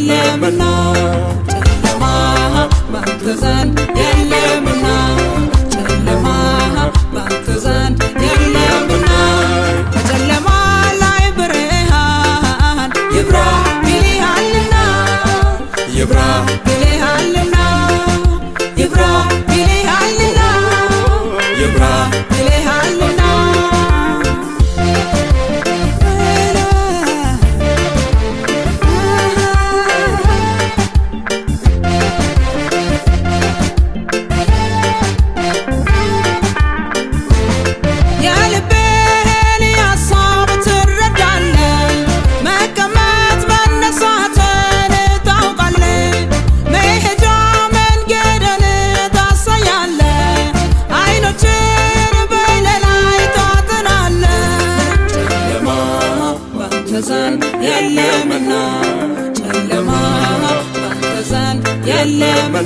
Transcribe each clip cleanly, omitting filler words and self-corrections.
የለምና ጨለማ ባንተ ዘንድ የለምና ጨለማ ባንተ ዘንድ የለምና በጨለማ ላይ ብርሃን ይብራ ብለሃልና ይብራ ብለሃልና ይብራ ብለሃልና ይብራ ብለሃልና የለምና ጨለማ ባንተ ዘንድ የለምና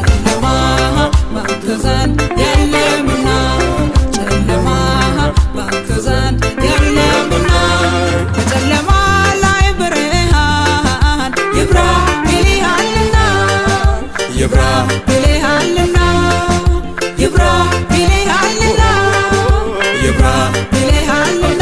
ጨለማ ባንተ ዘንድ የለምና ጨለማ ባንተ ዘንድ የለምና በጨለማ ላይ ብርሃን ይብራ ብለሃልና ይብራ ብለሃልና ይብራ ብለሃልና ይብራ ብለሃልና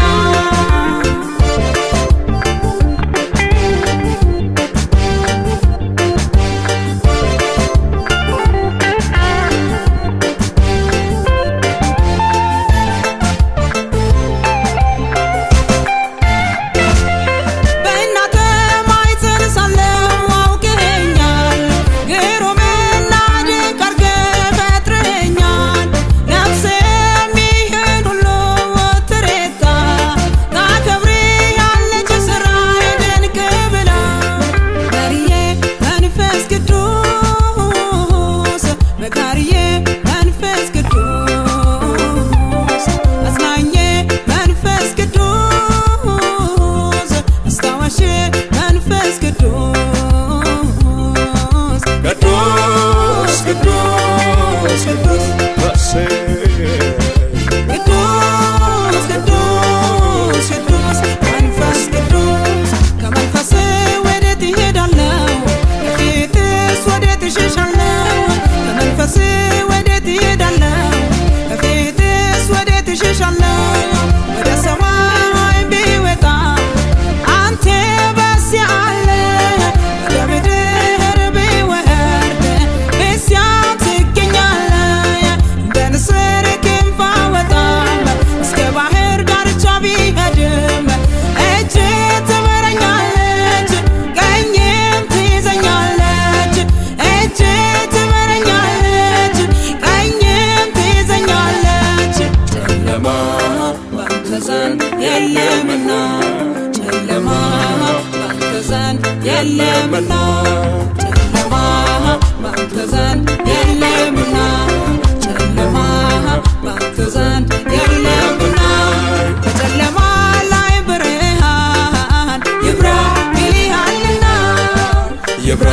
የለምና ጨለማ ባንተ ዘንድ የለምና ጨለማ ባንተ ዘንድ የለምና ጨለማ ባንተ ዘንድ የለምና በጨለማ ላይ ብርሃን ይብራ ብለሃልና ይብራ